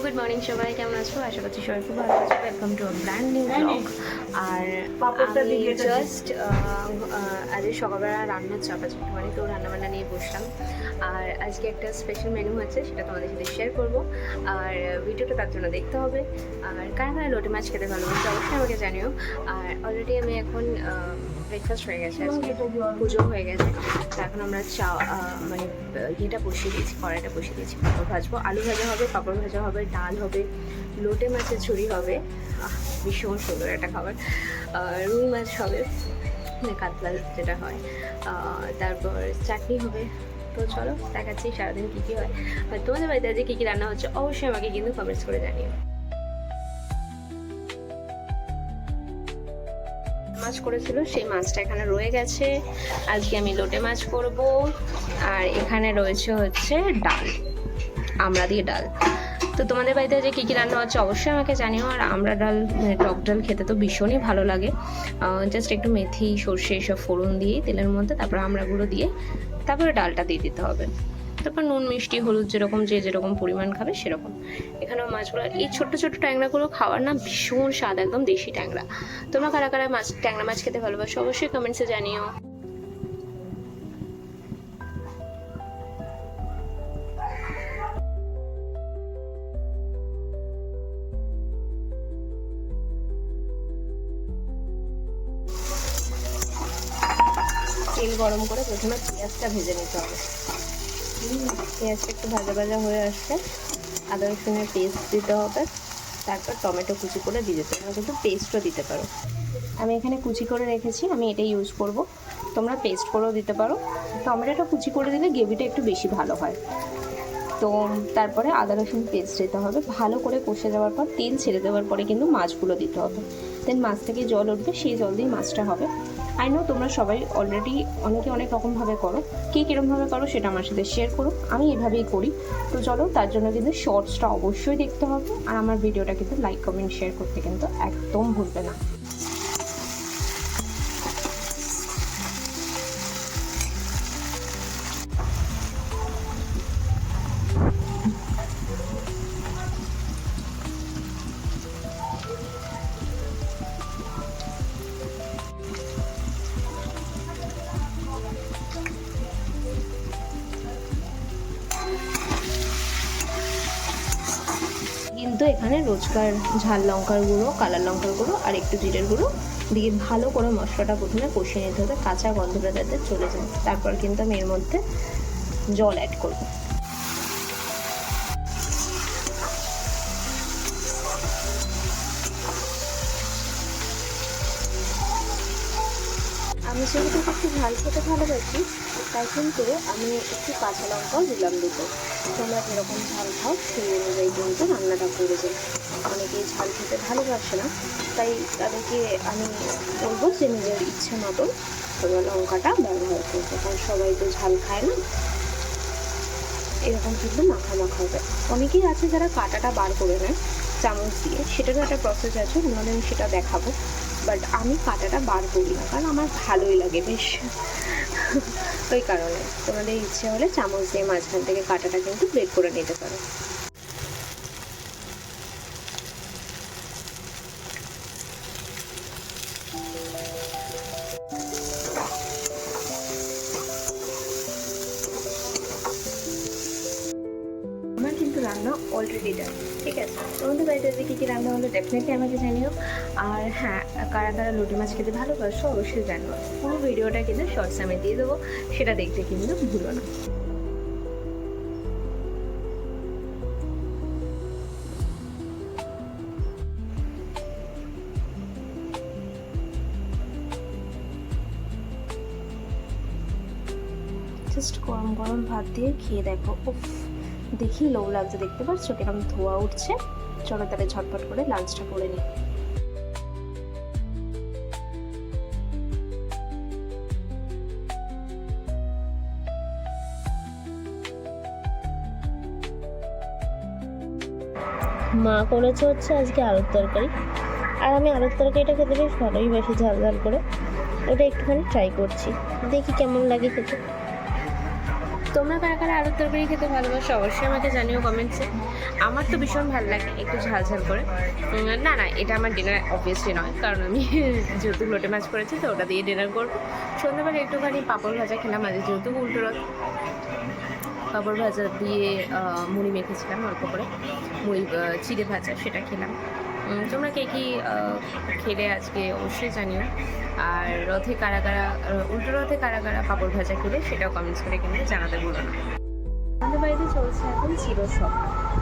Good morning সবাই, কেমন আছো? আশা করছি সবাই খুব ভালো আছো। Welcome to brand new blog. আর আমি জাস্ট আজকে সকালবেলা রান্নার চাপ আছে একটুখানি, তো রান্নাবান্না নিয়ে বসলাম। আর আজকে একটা স্পেশাল মেনু হচ্ছে, সেটা তোমাদের সাথে শেয়ার করবো। আর ভিডিওটা তার জন্য দেখতে হবে। আর কারা কারা লোটে মাছ খেতে ভালোবাসে অবশ্যই আমাকে জানিও। আর অলরেডি আমি এখন ব্রেকফাস্ট হয়ে গেছে, আজকে পুজো হয়ে গেছে। তো এখন আমরা মানে ইয়েটা বসিয়ে দিয়েছি, কড়াইটা বসিয়ে দিয়েছি। পাঁপড় ভাজবো, আলু ভাজা হবে, পাঁপড় ভাজা হবে, ডাল হবে, লোটে মাছের ঝুড়ি হবে, ভীষণ সুন্দর একটা খাবার। রুই মাছ হবে, মানে কাতলা যেটা হয়, তারপর চাটনি হবে। তো চলো দেখাচ্ছি সারাদিন কী কী হয়। আর তোমাদের বাড়িতে আজকে কী কী রান্না হচ্ছে অবশ্যই আমাকে কিন্তু কমেন্টস করে জানিও। মাছ করেছিল, সেই মাছটা এখানে রয়ে গেছে। আজকে আমি লোটে মাছ করব। আর এখানে রয়েছে হচ্ছে ডাল, আমড়া দিয়ে ডাল। তো তোমাদের বাড়িতে যে কী কী রান্না হচ্ছে অবশ্যই আমাকে জানিও। আর আমড়া ডাল মানে টক ডাল খেতে তো ভীষণই ভালো লাগে। জাস্ট একটু মেথি সর্ষে এসব ফোড়ন দিয়ে তেলের মধ্যে, তারপর আমড়াগুলো দিয়ে তারপরে ডালটা দিয়ে দিতে হবে। তারপর নুন মিষ্টি হলুদ যেরকম যে যেরকম পরিমাণ খাবে সেরকম। এখানেও মাছগুলো, এই ছোট্ট ছোট্ট ট্যাংরাগুলো খাওয়ার না ভীষণ স্বাদ, একদম দেশি ট্যাংরা। তোমরা কারা কারা ট্যাংরা মাছ খেতে ভালোবাসো অবশ্যই কমেন্টসে জানিও। তেল গরম করে প্রথমে পেঁয়াজটা ভেজে নিতে হবে। পেঁয়াজটা একটু ভাজা ভাজা হয়ে আসলে আদা রসুনের পেস্ট দিতে হবে। তারপর টমেটো কুচি করে দিয়ে দিতে হবে, কিন্তু পেস্টও দিতে পারো। আমি এখানে কুচি করে রেখেছি, আমি এটাই ইউজ করব। তোমরা পেস্ট করেও দিতে পারো। টমেটোটা কুচি করে দিলে গ্রেভিটা একটু বেশি ভালো হয়। তো তারপরে আদা রসুন পেস্ট দিতে হবে। ভালো করে কষে যাওয়ার পর তেল ছেড়ে দেওয়ার পরে কিন্তু মাছগুলো দিতে হবে। দেন মাছ থেকে জল উঠবে, সেই জল দিয়ে মাছটা হবে। আই নো তোমরা সবাই অলরেডি অনেকে অনেক রকমভাবে করো, কে কীরকমভাবে করো সেটা আমার সাথে শেয়ার করো। আমি এভাবেই করি। তো চলো, তার জন্য কিন্তু শর্টসটা অবশ্যই দেখতে হবে। আর আমার ভিডিওটা কিন্তু লাইক কমেন্ট শেয়ার করতে কিন্তু একদম ভুলবে না। কিন্তু এখানে রোজকার ঝাল লঙ্কার গুঁড়ো, কালার লঙ্কার গুঁড়ো আর একটু জিরের গুঁড়ো দিয়ে ভালো করে মশলাটা প্রথমে কষিয়ে নিতে হবে, কাঁচা গন্ধটা যাতে চলে যায়। তারপর কিন্তু আমি এর মধ্যে জল অ্যাড করব। আমি যেহেতু একটু ঝাল খেতে ভালোবাসি, তাই কিন্তু আমি একটু কাঁচা লঙ্কাও দিলাম দুটো। তোমরা যেরকম ঝাল খাও সেই অনুযায়ী কিন্তু রান্নাটা করে যাই। অনেকেই ঝাল খেতে ভালোবাসে না, তাই তাদেরকে আমি বলবো যে নিজের ইচ্ছে মতন তোমরা লঙ্কাটা ব্যবহার করবে, কারণ সবাই তো ঝাল খায় না। এরকম কিন্তু মাখা মাখা হবে। অনেকেই আছে যারা কাঁটাটা বার করে নেয় চামচ দিয়ে, সেটারও একটা প্রসেস আছে, নাহলে আমি সেটা দেখাবো। বাট আমি কাঁটাটা বার করি না, কারণ আমার ভালোই লাগে বেশ। ওই কারণে তোমাদের ইচ্ছে হলে চামচ দিয়ে মাঝখান থেকে কাঁটাটা কিন্তু ব্রেক করে নিতে পারো। আমার কিন্তু রান্না অলরেডি ডান, ঠিক আছে? তোমাদের বাড়িতে যে কী কী রান্না হলো ডেফিনেটলি আমাকে জানিও। আর হ্যাঁ, কারা কারা লোটে মাছ খেতে ভালোবাসো অবশ্যই জানিও। পুরো ভিডিওটা কিন্তু শর্টস আমি দিয়ে দেবো, সেটা দেখতে কিন্তু ভুলো না। জাস্ট গরম গরম ভাত দিয়ে খেয়ে দেখো, উফ, দেখি লোভ লাগছে। দেখতে পাচ্ছ কিরকম ধোয়া উঠছে? চলো তাহলে ঝটপট করে লাঞ্চটা করে নিই। মা করেছে হচ্ছে আজকে আলুর তরকারি, আর আমি আলুর তরকারিটা খেতে বেশ ভালোই বাসি, ঝাল ঝাল করে। ওটা একটুখানি ট্রাই করছি, দেখি কেমন লাগে খেতে। তো তোমরা কারা কারা আলুর তরকারি খেতে ভালোবাসো অবশ্যই আমাকে জানিও কমেন্টসে। আমার তো ভীষণ ভালো লাগে একটু ঝাল ঝাল করে। না না, এটা আমার ডিনার অবভিয়াসলি নয়, কারণ আমি যেহেতু লোটে মাছ করেছি তো ওটা দিয়ে ডিনার করবো। সন্ধ্যাবেলা একটুখানি পাঁপড় ভাজা খেলাম, আজ যেহেতু উল্টো রথ, পাঁপড় ভাজা দিয়ে মুড়ি মেখেছিলাম অল্প করে, মুড়ি চিড়ে ভাজা সেটা খেলাম। তোমরা কে কী খেলে আজকে অবশ্যই জানিও। আর রথে কারা কারা, উল্টো রথে কারা কারা পাঁপড় ভাজা খেলে সেটাও কমেন্টস করে কিন্তু জানাতে ভুলো না। আমাদের বাড়িতে চলছে এখন চিরসখা।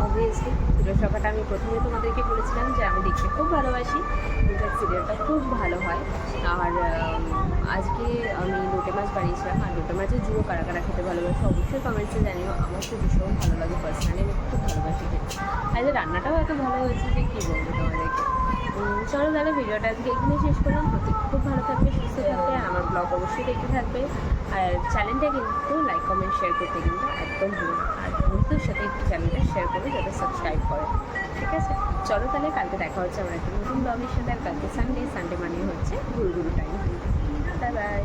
অবভিয়াসলি চিরসখাটা আমি প্রথমে তোমাদেরকে বলেছিলাম যে আমি দেখতে খুব ভালোবাসি, ইনফ্যাক্ট সিরিয়ালটা খুব ভালো হয়। আর আজকে আমি লোটে মাছ বানিয়েছিলাম, আর লোটে মাছের ঝুড়ো কারা কারা খেতে ভালোবাসি অবশ্যই কমেন্টসে জানিও। আমার তো ভীষণ ভালো লাগে, পার্সোনালি আমি খুব ভালোবাসি খেতে। আর যে রান্নাটাও এত ভালো হয়েছে যে কী বলবো তোমাদেরকে। চলো তাহলে ভিডিওটা আজকে এখানে শেষ করলাম। প্রত্যেকে খুব ভালো থাকবে, সুস্থ থাকবে, আর আমার ব্লগ অবশ্যই দেখতে থাকবে। আর চ্যানেলটা কিন্তু লাইক কমেন্ট শেয়ার করতে কিন্তু একদম ভুলো না। আর বন্ধুদের সাথে একটু চ্যানেলটা শেয়ার করবে যাতে সাবস্ক্রাইব করে, ঠিক আছে? চলো তাহলে কালকে দেখা হচ্ছে আমার একটা নতুন ব্লগের সাথে। আর কালকে সানডে মানে হচ্ছে গুরু টাইম। Bye bye.